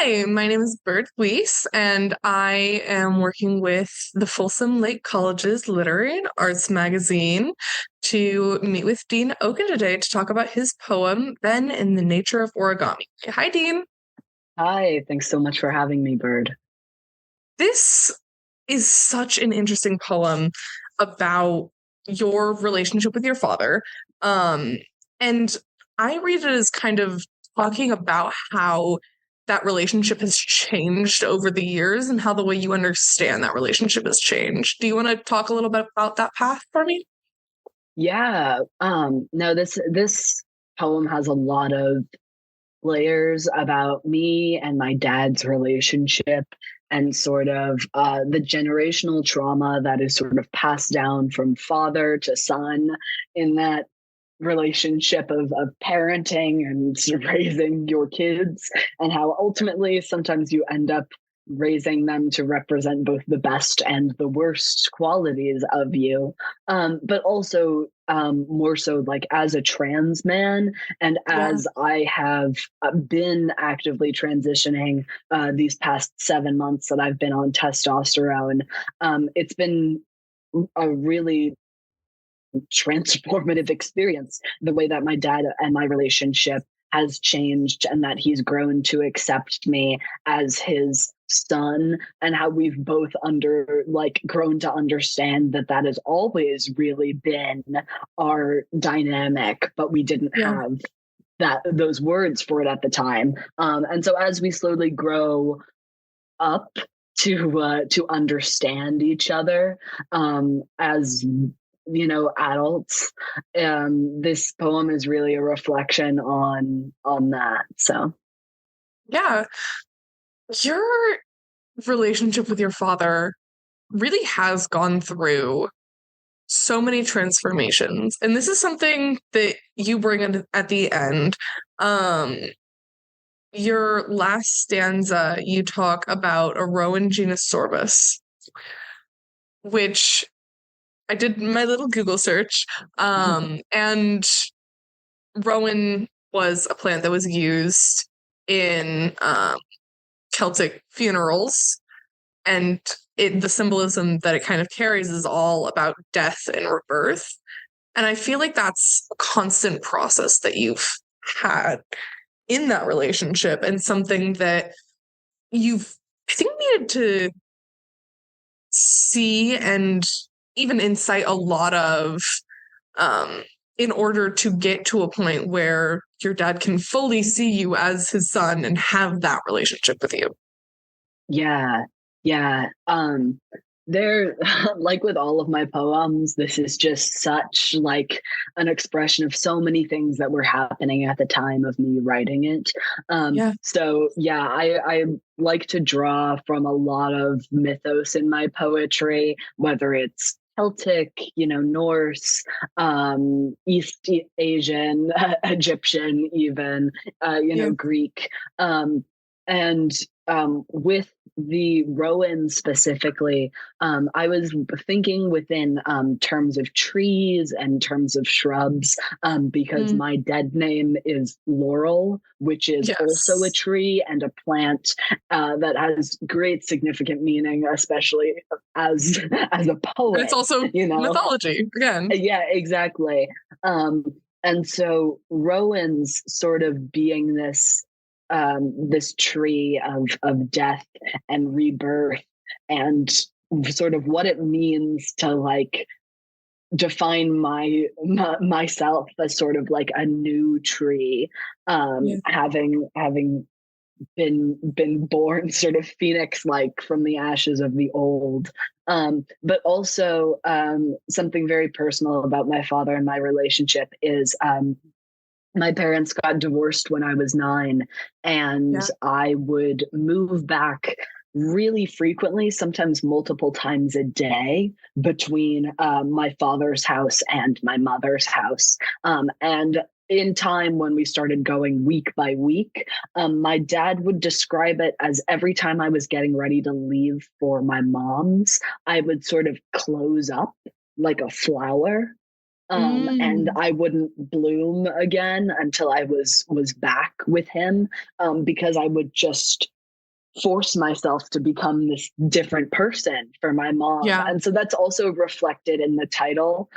Hi, my name is Wiese, and I am working with the Folsom Lake College's Literary and Arts magazine to meet with Dean Oken today to talk about his poem, Ben in the Nature of Origami. Hi, Dean. Hi, thanks so much for having me, Bird. This is such an interesting poem about your relationship with your father. Um, and I read it as kind of talking about how that relationship has changed over the years and how the way you understand that relationship has changed. Do you want to talk a little bit about that path for me? Yeah, no, this poem has a lot of layers about me and my dad's relationship and sort of the generational trauma that is sort of passed down from father to son in that relationship of parenting and raising your kids, and how ultimately sometimes you end up raising them to represent both the best and the worst qualities of you, but also more so like as a trans man, and Yeah. as I have been actively transitioning these past 7 months that I've been on testosterone. It's been a really transformative experience, the way that my dad and my relationship has changed, and that he's grown to accept me as his son, and how we've both grown to understand that that has always really been our dynamic, but we didn't Yeah. have those words for it at the time. And so as we slowly grow up to understand each other as adults, this poem is really a reflection on that. So Yeah. Your relationship with your father really has gone through so many transformations. And this is something that you bring in at the end. Um, your last stanza, you talk about a rowan genus sorbus, which I did my little Google search. And rowan was a plant that was used in Celtic funerals, and the symbolism that it kind of carries is all about death and rebirth. And I feel like that's a constant process that you've had in that relationship, and something that you've, I think, needed to see and even incite a lot of, um, in order to get to a point where your dad can fully see you as his son and have that relationship with you. yeah, yeah. There, like with all of my poems, this is just such like an expression of so many things that were happening at the time of me writing it. Yeah. So yeah, I like to draw from a lot of mythos in my poetry, whether it's Celtic, Norse, East Asian, Egyptian, even, Yeah. Greek. And with the Rowan specifically, I was thinking within terms of trees and terms of shrubs, because Mm, my dead name is Laurel, which is also a yes. tree and a plant that has great significant meaning, especially as as a And it's poet. also You know, mythology again. yeah, exactly. Um, and so Rowan's sort of being this tree of death and rebirth, and sort of what it means to like define myself as sort of like a new tree, Yeah. having been born sort of phoenix like from the ashes of the old. But also, something very personal about my father and my relationship is, my parents got divorced when I was 9, and Yeah. I would move back really frequently, sometimes multiple times a day, between my father's house and my mother's house. And in time, when we started going week by week, my dad would describe it as every time I was getting ready to leave for my mom's, I would sort of close up like a flower, and Mm, I wouldn't bloom again until I was back with him, because I would just force myself to become this different person for my mom. Yeah. And so that's also reflected in the title,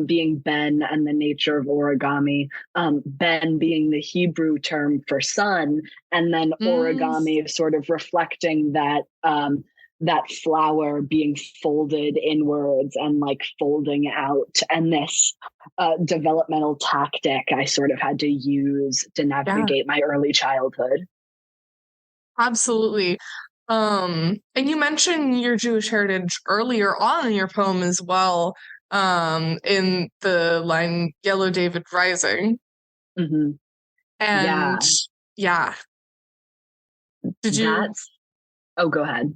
being Ben and the nature of origami, Ben being the Hebrew term for son, and then origami sort of reflecting that that flower being folded inwards and like folding out, and this developmental tactic I sort of had to use to navigate my early childhood. Absolutely. And you mentioned your Jewish heritage earlier on in your poem as well, in the line Yellow David Rising. Mm-hmm. And yeah. Did you? Go ahead.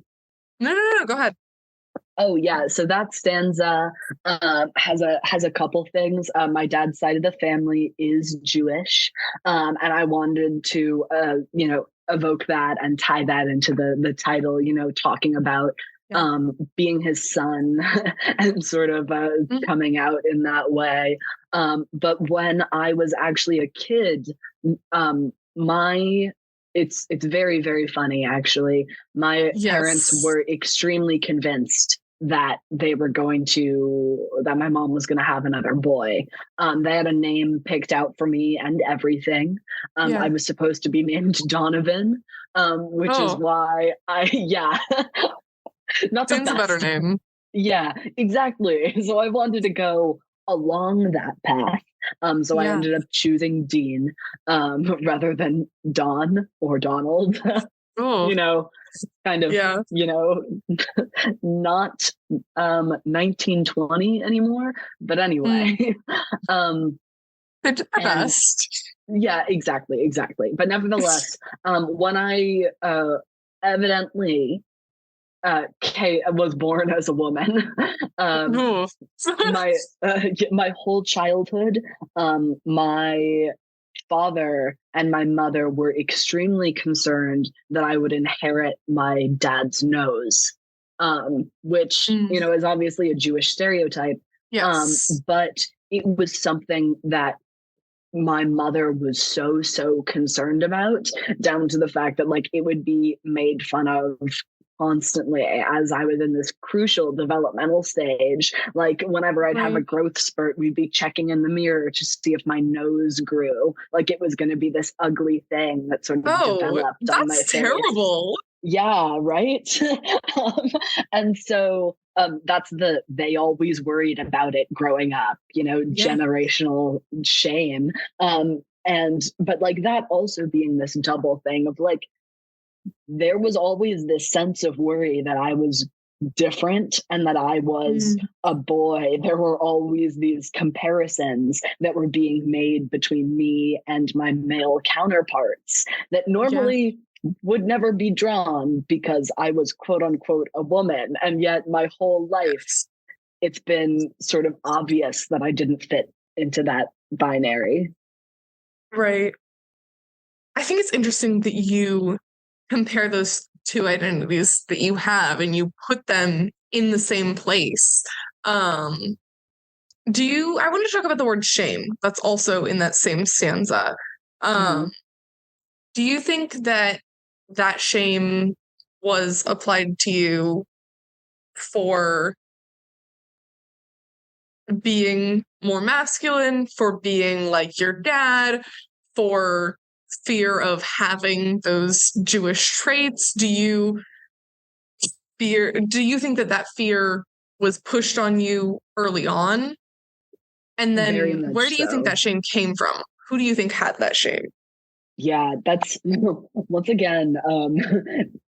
No, go ahead. Oh yeah, so that stanza has a couple things. My dad's side of the family is Jewish, and I wanted to evoke that and tie that into the title. Talking about being his son and sort of coming out in that way. But when I was actually a kid, my it's very, very funny, actually. My parents were extremely convinced that that my mom was going to have another boy. They had a name picked out for me and everything. I was supposed to be named Donovan, which is why not the best. A better name. Yeah, exactly. So I wanted to go along that path. So I ended up choosing Dean rather than Don or Donald. Kind of, not 1920 anymore. But anyway, the best. Yeah, exactly. But nevertheless, when I evidently Kate was born as a woman. My whole childhood, my father and my mother were extremely concerned that I would inherit my dad's nose, which is obviously a Jewish stereotype. Yes. But it was something that my mother was so concerned about, down to the fact that like it would be made fun of constantly as I was in this crucial developmental stage. Like whenever I'd have a growth spurt, we'd be checking in the mirror to see if my nose grew. Like it was going to be this ugly thing that sort of developed on my face. That's terrible. Yeah, right. And so they always worried about it growing up, generational shame. But like that also being this double thing of like, there was always this sense of worry that I was different and that I was a boy. There were always these comparisons that were being made between me and my male counterparts that normally would never be drawn because I was quote unquote a woman. And yet my whole life, it's been sort of obvious that I didn't fit into that binary. Right. I think it's interesting that you compare those two identities that you have and you put them in the same place. I want to talk about the word shame. That's also in that same stanza. Do you think that shame was applied to you for being more masculine, for being like your dad, for fear of having those Jewish traits? Do you think that fear was pushed on you early on? And then where do you think that shame came from? Who do you think had that shame? Yeah, that's once again,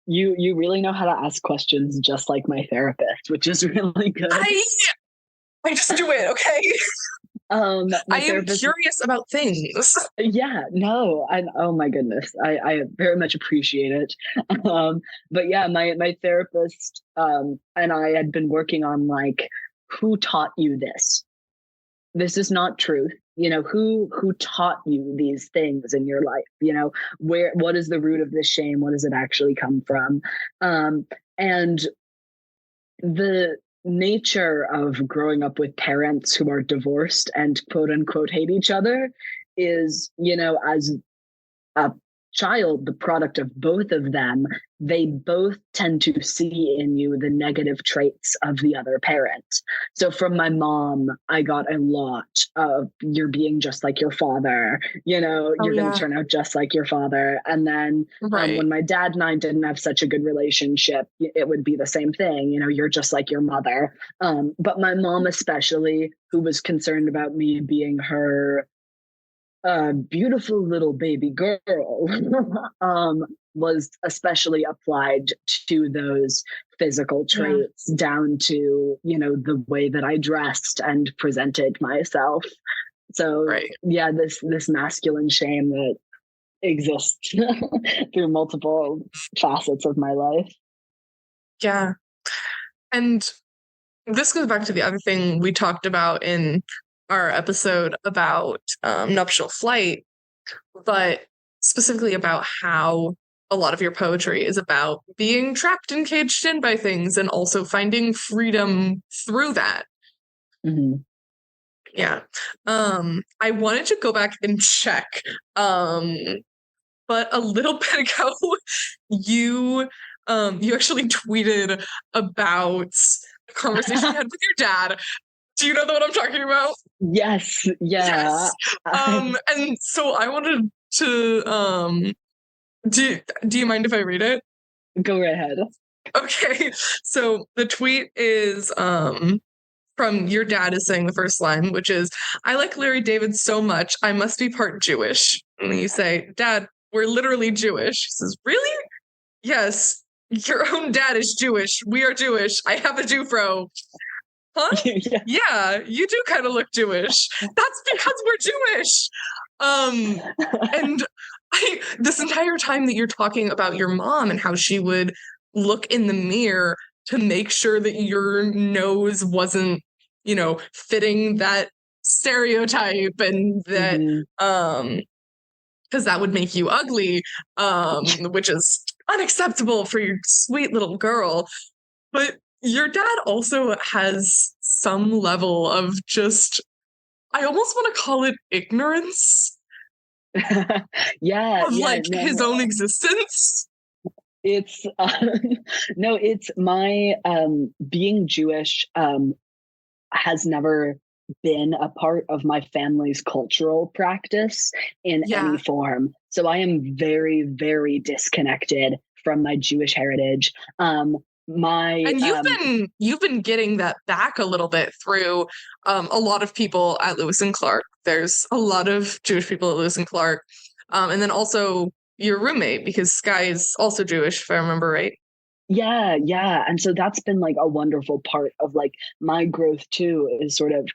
you really know how to ask questions just like my therapist, which is really good. I just do it, okay? I am curious about things. Yeah, no, oh my goodness, I very much appreciate it. But yeah, my therapist and I had been working on like, who taught you this? This is not truth. Who taught you these things in your life? What is the root of this shame? What does it actually come from? And the nature of growing up with parents who are divorced and quote unquote hate each other is, as a child, the product of both of them, they both tend to see in you the negative traits of the other parent. So from my mom, I got a lot of you're being just like your father, Oh you're going to yeah. turn out just like your father. And then Right. when my dad and I didn't have such a good relationship, it would be the same thing. You're just like your mother. But my mom, especially, who was concerned about me being her beautiful little baby girl, was especially applied to those physical Yeah. traits down to, the way that I dressed and presented myself. So Right. yeah, this masculine shame that exists through multiple facets of my life. Yeah. And this goes back to the other thing we talked about in our episode about nuptial flight, but specifically about how a lot of your poetry is about being trapped and caged in by things and also finding freedom through that. Mm-hmm. Yeah. I wanted to go back and check. But a little bit ago, you you actually tweeted about a conversation you had with your dad. Do you know what I'm talking about? Yes, yeah. Yes. And so I wanted to do you mind if I read it? Go right ahead. Okay. So the tweet is from your dad is saying the first line, which is, I like Larry David so much, I must be part Jewish. And you say, Dad, we're literally Jewish. He says, really? Yes. Your own dad is Jewish. We are Jewish. I have a Jewfro. Huh? Yeah. Yeah, you do kind of look Jewish. That's because we're Jewish. And this entire time that you're talking about your mom and how she would look in the mirror to make sure that your nose wasn't, fitting that stereotype and that Mm-hmm. because that would make you ugly, which is unacceptable for your sweet little girl. But your dad also has some level of just, I almost want to call it ignorance Yeah, of yeah, like his no, own existence. it's no, it's my being Jewish has never been a part of my family's cultural practice in any Yeah. form. So I am very, very disconnected from my Jewish heritage. My And you've been getting that back a little bit through a lot of people at Lewis and Clark. There's a lot of Jewish people at Lewis and Clark. And then also your roommate, because Sky is also Jewish, if I remember right. Yeah, yeah. And so that's been like a wonderful part of like my growth too, is sort of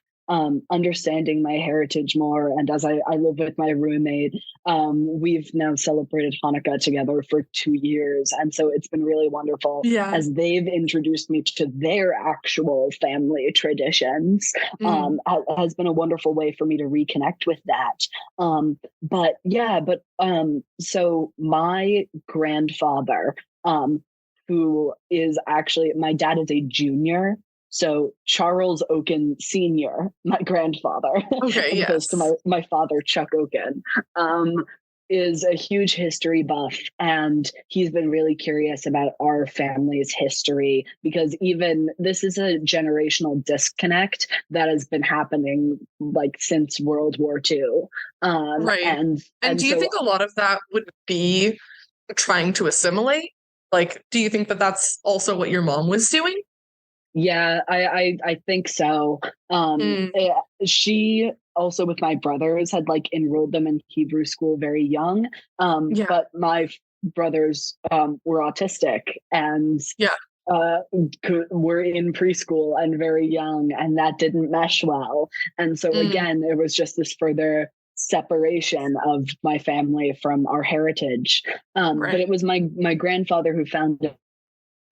understanding my heritage more. And as I live with my roommate, we've now celebrated Hanukkah together for 2 years. And so it's been really wonderful Yeah. as they've introduced me to their actual family traditions. Mm. Has been a wonderful way for me to reconnect with that. But yeah, so my grandfather, who is actually, my dad is a junior. So Charles Oken Sr., my grandfather, Okay, as opposed to yes. my father, Chuck Oken, is a huge history buff. And he's been really curious about our family's history because even this is a generational disconnect that has been happening like since World War II. Right. And And do you so think a lot of that would be trying to assimilate? Like, do you think that that's also what your mom was doing? yeah, I think so. Mm, She also with my brothers had like enrolled them in Hebrew school very young. yeah, But my brothers were autistic and yeah. uh, were in preschool and very young, and that didn't mesh well. And so Mm, again, there was just this further separation of my family from our heritage. But right. it was my grandfather who found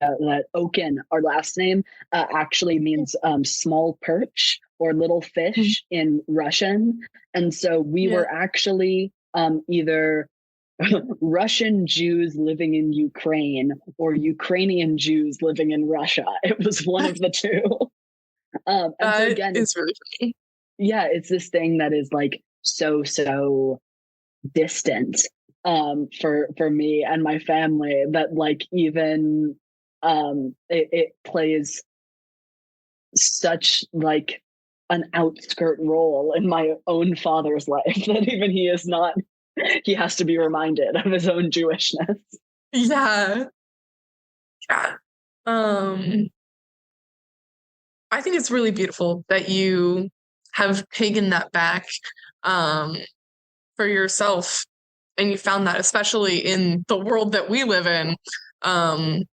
that Oken, our last name, actually means small perch or little Mm, fish in Russian. And so we yeah. were actually either Russian Jews living in Ukraine or Ukrainian Jews living in Russia. It was one of the two. And so That again, is really funny. it's this thing that is like so distant. for me and my family, that like even it plays such like an outskirt role in my own father's life that even he is not, he has to be reminded of his own Jewishness. Yeah. Yeah. Um, I think it's really beautiful that you have taken that back um, for yourself and you found that, especially in the world that we live in, um,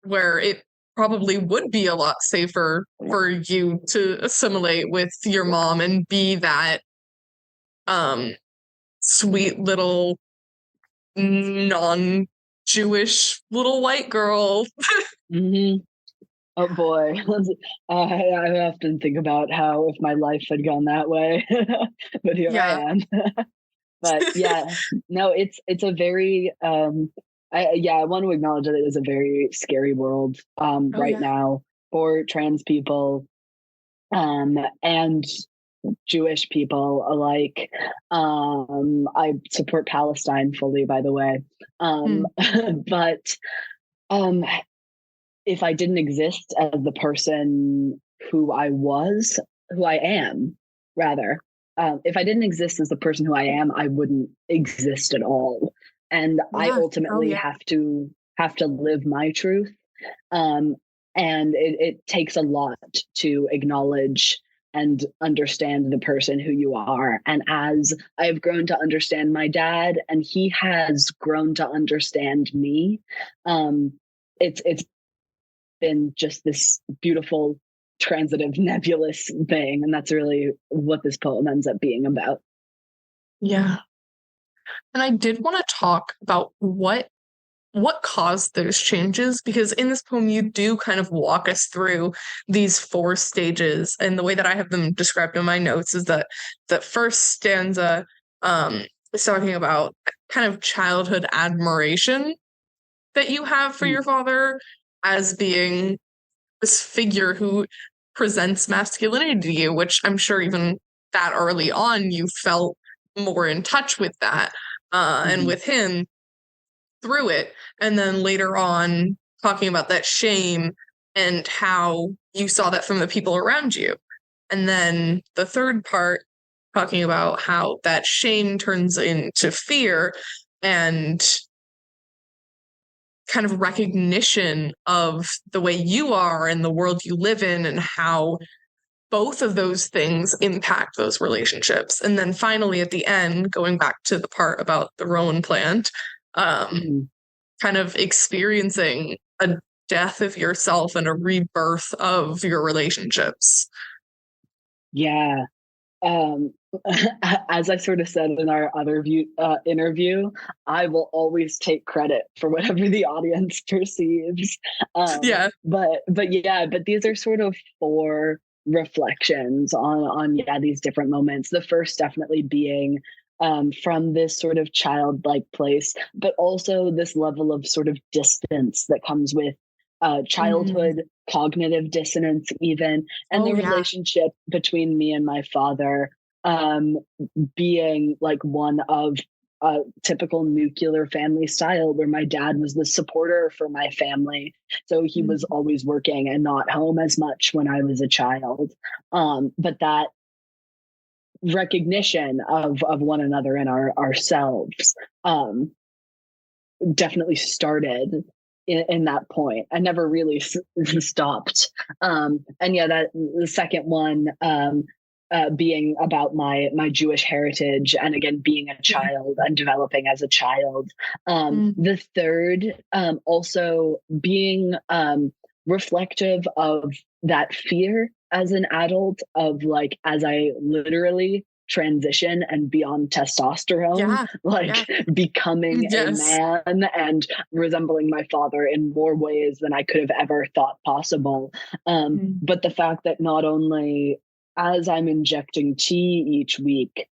where it probably would be a lot safer for you to assimilate with your mom and be that um, sweet little non-Jewish little white girl. Mm-hmm. Oh boy, I often think about how if my life had gone that way, but here I Yeah. am. But yeah, no, it's a very I want to acknowledge that it is a very scary world Oh right yeah. now for trans people and Jewish people alike. I support Palestine fully, by the way. Hmm. But um, if I didn't exist as the person who I was, who I am, rather, if I didn't exist as the person who I am, I wouldn't exist at all. And I Yeah. Oh ultimately yeah. have to live my truth. Um, and it takes a lot to acknowledge and understand the person who you are. And as I've grown to understand my dad, and he has grown to understand me, it's been just this beautiful transitive nebulous thing, and that's really what this poem ends up being about. Yeah. And I did want to talk about what caused those changes, because in this poem you do kind of walk us through these four stages, and the way that I have them described in my notes is that the first stanza um is talking about kind of childhood admiration that you have for your father as being this figure who presents masculinity to you, which I'm sure even that early on you felt more in touch with that and Mm-hmm. with him through it. And then later on, talking about that shame and how you saw that from the people around you. And then the third part, talking about how that shame turns into fear and kind of recognition of the way you are and the world you live in and how both of those things impact those relationships. And then finally, at the end, going back to the part about the rowan plant, um, Mm-hmm. kind of experiencing a death of yourself and a rebirth of your relationships. Yeah. um as I sort of said in our other interview, I will always take credit for whatever the audience perceives. Yeah. But yeah, but these are sort of four reflections on yeah, these different moments. The first definitely being from this sort of childlike place, but also this level of sort of distance that comes with Mm. childhood cognitive dissonance, even, and Oh, the yeah. relationship between me and my father um, being like one of a typical nuclear family style where my dad was the supporter for my family. So he was Mm. always working and not home as much when I was a child. But that recognition of one another and ourselves definitely started in that point. I never really stopped. And yeah, that the second one being about my Jewish heritage, and again being a Yeah. child and developing as a child. Mm. The third also being reflective of that fear as an adult, of like as I literally transition and be on testosterone, Yeah. Yeah. like becoming a Yes. man and resembling my father in more ways than I could have ever thought possible. Mm. But the fact that not only as I'm injecting tea each week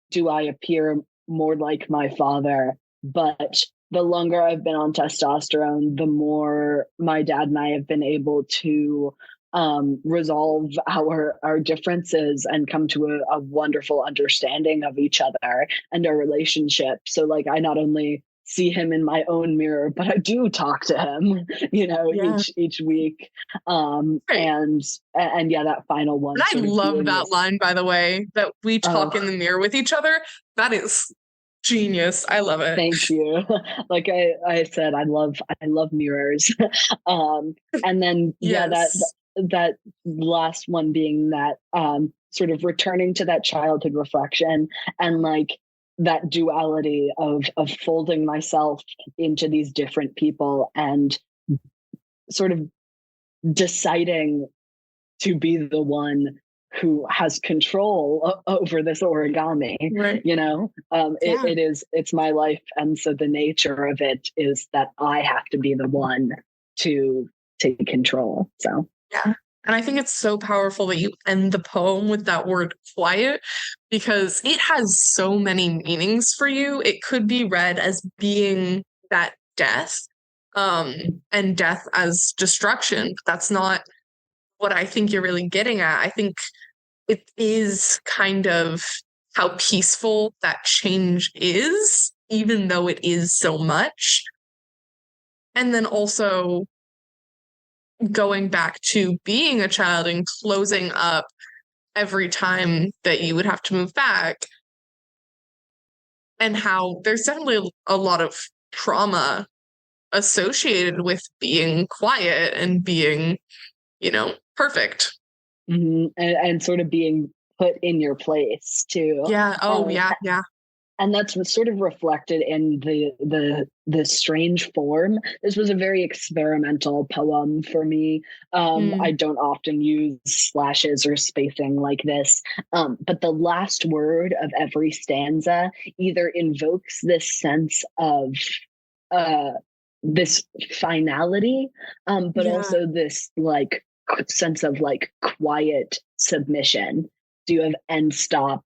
do I appear more like my father, but the longer I've been on testosterone, the more my dad and I have been able to resolve our differences and come to a wonderful understanding of each other and our relationship. So like I not only see him in my own mirror, but I do talk to him, Yeah. each week. Right. And yeah, that final And one I sort of love being that this. line, by the way, that we talk in Oh, the mirror with each other. That is genius. I love it. thank you. Like I said, I love mirrors. um, and then yeah, Yes. that last one being that sort of returning to that childhood reflection and like that duality of folding myself into these different people and sort of deciding to be the one who has control over this origami. Right. Yeah. It's my life, and so the nature of it is that I have to be the one to take control. So Yeah. And I think it's so powerful that you end the poem with that word quiet because it has so many meanings for you. It could be read as being that death, um, and death as destruction. But that's not what I think you're really getting at. I think it is kind of how peaceful that change is, even though it is so much. And then also going back to being a child and closing up every time that you would have to move back, and how there's definitely a lot of trauma associated with being quiet and being, perfect. and sort of being put in your place too. Yeah. Oh, Um, yeah. Yeah. and that's sort of reflected in the strange form. This was a very experimental poem for me. I Mm, don't often use slashes or spacing like this, but the last word of every stanza either invokes this sense of uh, this finality, but yeah. also this like sense of like quiet submission. Do you have end stop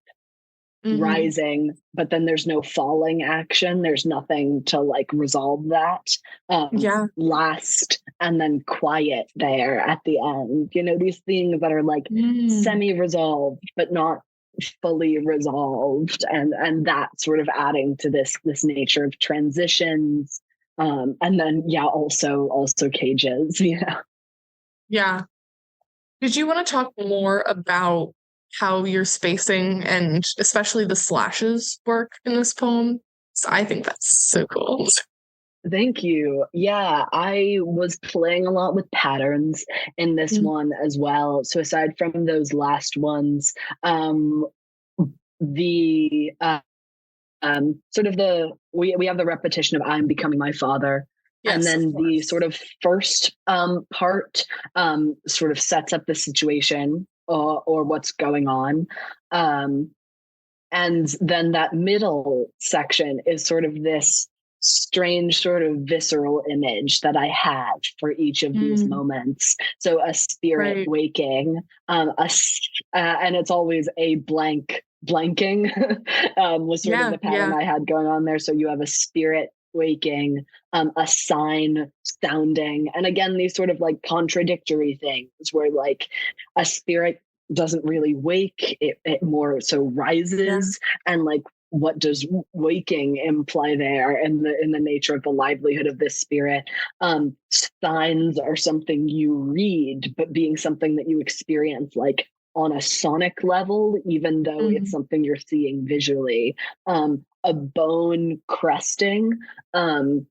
Hmm. rising, but then there's no falling action. There's nothing to like resolve that. Yeah. Last and then quiet there at the end. These things that are like Mm, semi-resolved, but not fully resolved, and that sort of adding to this nature of transitions. And then yeah, also cages. Yeah. yeah. Did you want to talk more about how your spacing and especially the slashes work in this poem? So I think that's so cool. Thank you. Yeah, I was playing a lot with patterns in this Mm, one as well. So aside from those last ones, um, the sort of we have the repetition of I'm becoming my father, and yes, of then the course. sort of first part sort of sets up the situation or what's going on. Um, and then that middle section is sort of this strange, sort of visceral image that I have for each of these Mm, moments. So a spirit right. waking, and it's always a blanking was sort of Yeah, the pattern yeah. I had going on there. So you have a spirit waking, a sign sounding, and again, these sort of like contradictory things where like a spirit doesn't really wake, it more so Yeah. rises, and like what does waking imply there in the nature of the livelihood of this spirit. Signs are something you read, but being something that you experience like on a sonic level, even though it's Mm, something you're seeing visually. A bone cresting, um,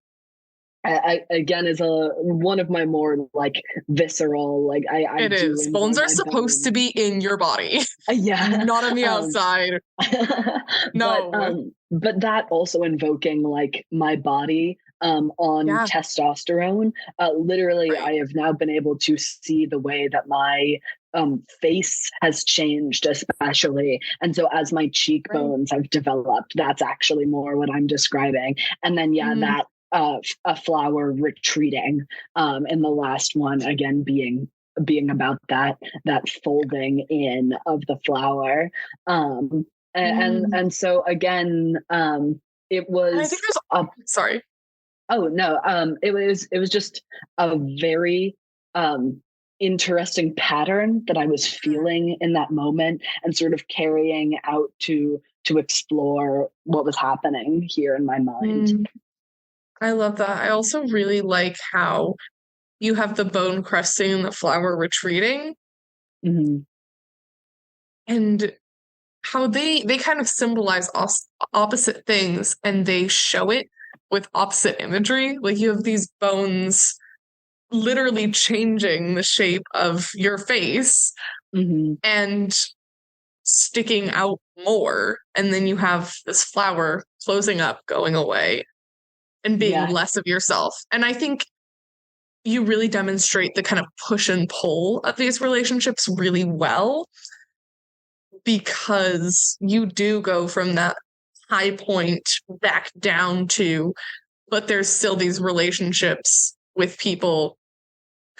again is a one of my more like visceral, like I it do is. enjoy Bones are my supposed to bones. be in your body, Yeah. not on the um outside. but No. that also invoking like my body on Yeah, testosterone. Literally right. I have now been able to see the way that my face has changed, especially, and so as my Right. cheekbones have developed, that's actually more what I'm describing. And then yeah, Mm, that a flower retreating in the last one, again being about that folding in of the flower. um mm. and so again, it And I think was a sorry. oh no, it was just a very um interesting pattern that I was feeling in that moment and sort of carrying out to explore what was happening here in my mind. Mm, I love that. I also really like how you have the bone crusting and the flower retreating, Hmm. and how they kind of symbolize opposite things, and they show it with opposite imagery. Like you have these bones literally changing the shape of your face Hmm. and sticking out more, and then you have this flower closing up, going away, and being Yeah. less of yourself. And I think you really demonstrate the kind of push and pull of these relationships really well, because you do go from that high point back down to, but there's still these relationships with people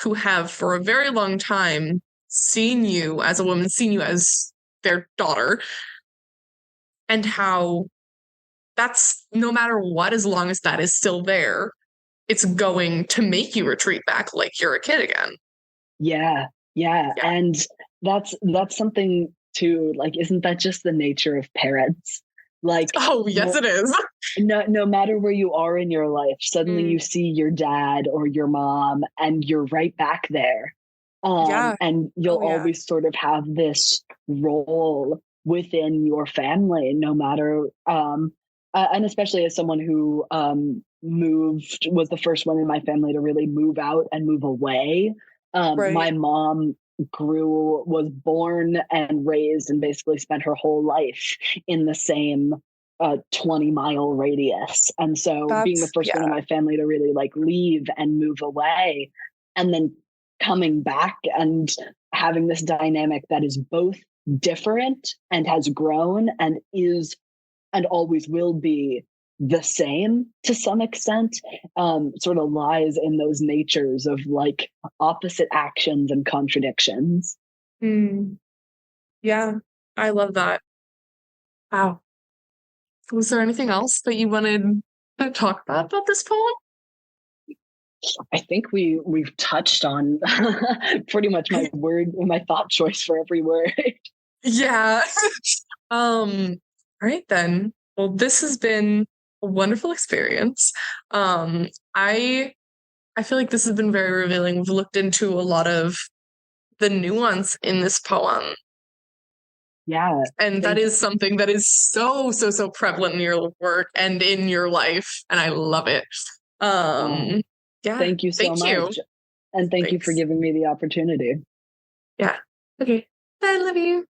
who have for a very long time seen you as a woman, seen you as their daughter, and how that's no matter what, as long as that is still there, it's going to make you retreat back like you're a kid again. Yeah. Yeah. Yeah. And that's something too, like, isn't that just the nature of parents? Like, Oh, yes, it is. no matter where you are in your life, suddenly Mm, you see your dad or your mom and you're right back there. yeah. And you'll Oh, yeah. always sort of have this role within your family, no matter and especially as someone who moved, was the first one in my family to really move out and move away. Right. My mom was born and raised and basically spent her whole life in the same 20-mile radius. And so being the That's, first one in yeah. my family to really like leave and move away and then coming back and having this dynamic that is both different and has grown and is and always will be the same to some extent, sort of lies in those natures of like opposite actions and contradictions. Mm, yeah. I love that. Wow. Was there anything else that you wanted to talk about this poem? I think we've touched on pretty much my thought choice for every word. Yeah. All right then. Well, this has been a wonderful experience. Um, I I feel like this has been very revealing. We've looked into a lot of the nuance in this poem, Yeah, and that thank is something that is so prevalent in your work and in your life, and I love it. um, Um, yeah, thank you so thank you. much, and thank you for Thanks. giving me the opportunity. Yeah. Okay. I love you.